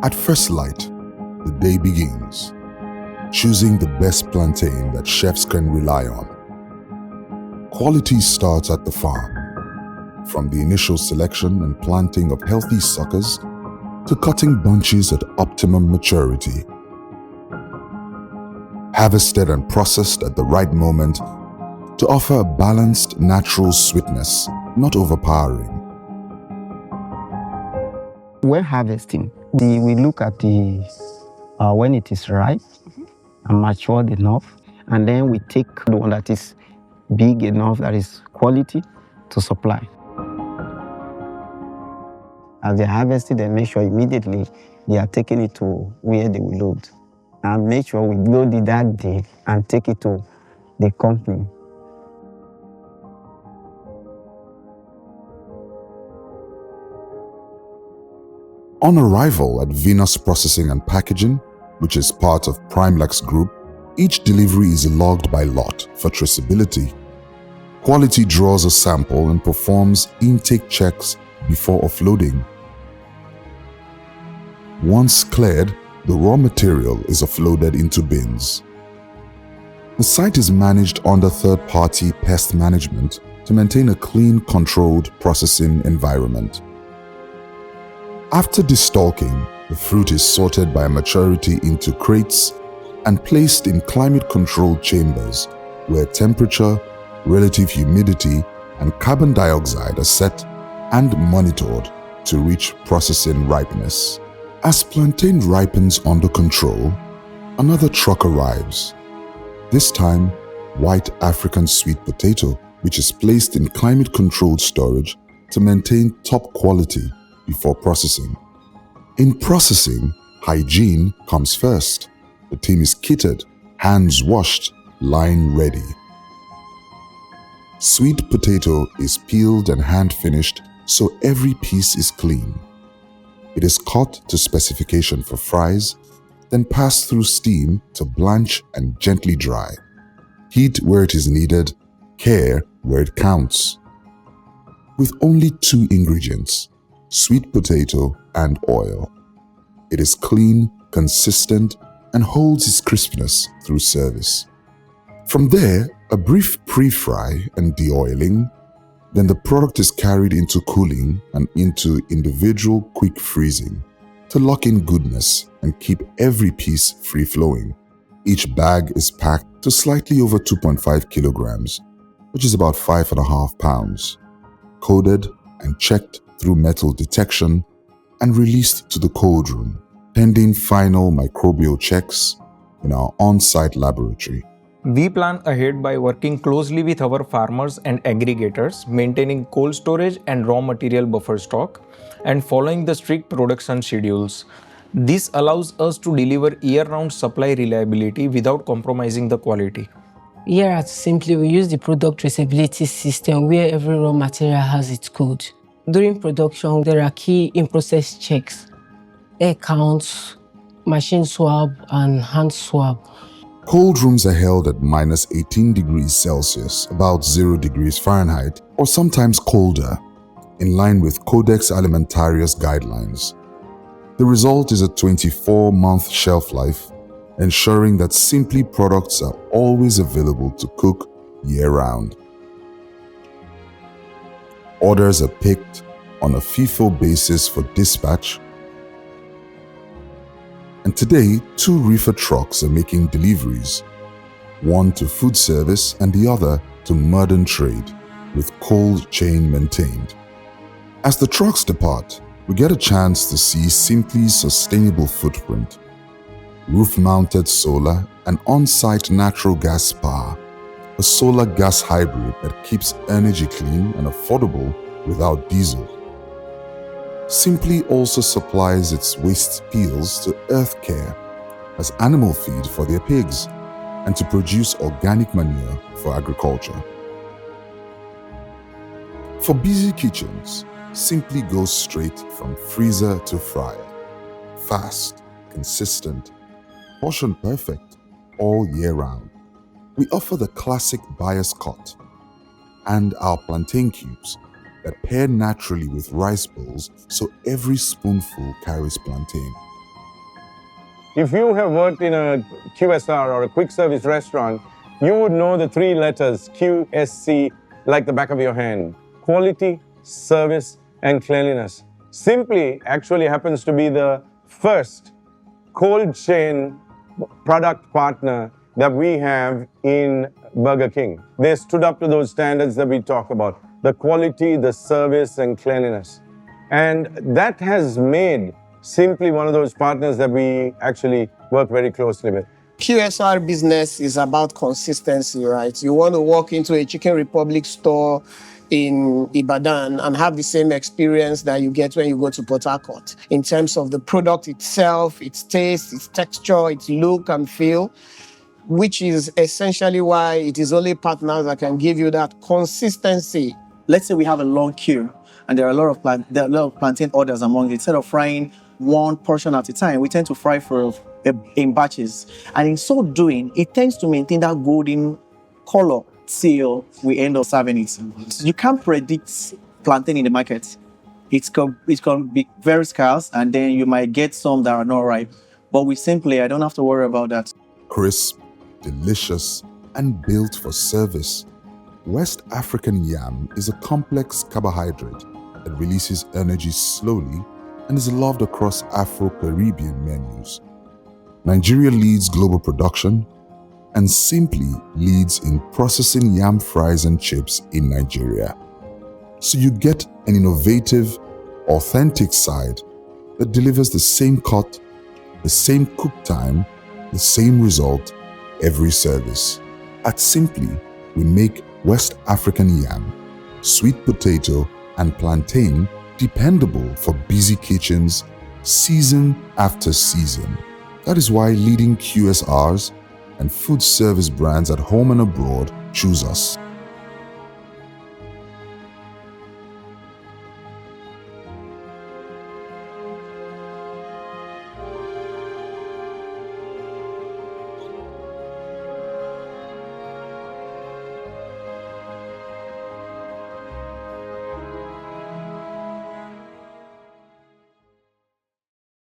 At first light, the day begins, choosing the best plantain that chefs can rely on. Quality starts at the farm, from the initial selection and planting of healthy suckers to cutting bunches at optimum maturity. Harvested and processed at the right moment to offer a balanced, natural sweetness, not overpowering. When harvesting, we look at the when it is ripe and matured enough, and then we take the one that is big enough, that is quality, to supply. As they're harvested, they make sure immediately they are taking it to where they will load. And make sure we load it that day and take it to the company. On arrival at Venus Processing and Packaging, which is part of Primelex Group, each delivery is logged by lot for traceability. Quality draws a sample and performs intake checks before offloading. Once cleared, the raw material is offloaded into bins. The site is managed under third-party pest management to maintain a clean, controlled processing environment. After destalking, the fruit is sorted by maturity into crates and placed in climate-controlled chambers where temperature, relative humidity, and carbon dioxide are set and monitored to reach processing ripeness. As plantain ripens under control, another truck arrives. This time, white African sweet potato, which is placed in climate-controlled storage to maintain top quality before processing. In processing, hygiene comes first. The team is kitted, hands washed, line ready. Sweet potato is peeled and hand-finished so every piece is clean. It is cut to specification for fries, then passed through steam to blanch and gently dry. Heat where it is needed, care where it counts. With only 2 ingredients, sweet potato and oil. It is clean, consistent, and holds its crispness through service. From there, a brief pre-fry and de-oiling, then the product is carried into cooling and into individual quick freezing to lock in goodness and keep every piece free-flowing. Each bag is packed to slightly over 2.5 kilograms, which is about 5.5 pounds, coded and checked through metal detection and released to the cold room, pending final microbial checks in our on-site laboratory. We plan ahead by working closely with our farmers and aggregators, maintaining cold storage and raw material buffer stock, and following the strict production schedules. This allows us to deliver year-round supply reliability without compromising the quality. Here at Sympli, we use the product traceability system where every raw material has its code. During production, there are key in-process checks: air counts, machine swab, and hand swab. Cold rooms are held at minus 18 degrees Celsius, about 0 degrees Fahrenheit, or sometimes colder, in line with Codex Alimentarius guidelines. The result is a 24-month shelf life, ensuring that Sympli products are always available to cook year-round. Orders are picked on a FIFO basis for dispatch, and today 2 reefer trucks are making deliveries, one to food service and the other to modern trade, with cold chain maintained. As the trucks depart, we get a chance to see Sympli's sustainable footprint: roof-mounted solar and on-site natural gas power, a solar gas hybrid that keeps energy clean and affordable without diesel. Sympli also supplies its waste peels to Earth Care as animal feed for their pigs and to produce organic manure for agriculture. For busy kitchens, Sympli goes straight from freezer to fryer. Fast, consistent, portion perfect, all year round. We offer the classic bias cut and our plantain cubes that pair naturally with rice bowls so every spoonful carries plantain. If you have worked in a QSR or a quick service restaurant, you would know the three letters QSC like the back of your hand. Quality, service, and cleanliness. Sympli actually happens to be the first cold chain product partner that we have in Burger King. They stood up to those standards that we talk about, the quality, the service, and cleanliness. And that has made Sympli one of those partners that we actually work very closely with. QSR business is about consistency, right? You want to walk into a Chicken Republic store in Ibadan and have the same experience that you get when you go to Port Harcourt in terms of the product itself, its taste, its texture, its look and feel, which is essentially why it is only partners that can give you that consistency. Let's say we have a long queue and there are a lot of plantain orders among it. Instead of frying one portion at a time, we tend to fry in batches. And in so doing, it tends to maintain that golden color till we end up serving it. You can't predict plantain in the market. It's going to be very scarce, and then you might get some that are not ripe. But with Sympli, I don't have to worry about that. Crisp, delicious, and built for service, West African yam is a complex carbohydrate that releases energy slowly and is loved across Afro-Caribbean menus. Nigeria leads global production, and Sympli leads in processing yam fries and chips in Nigeria. So you get an innovative, authentic side that delivers the same cut, the same cook time, the same result every service. At Sympli, we make West African yam, sweet potato, and plantain dependable for busy kitchens, season after season. That is why leading QSRs and food service brands at home and abroad choose us.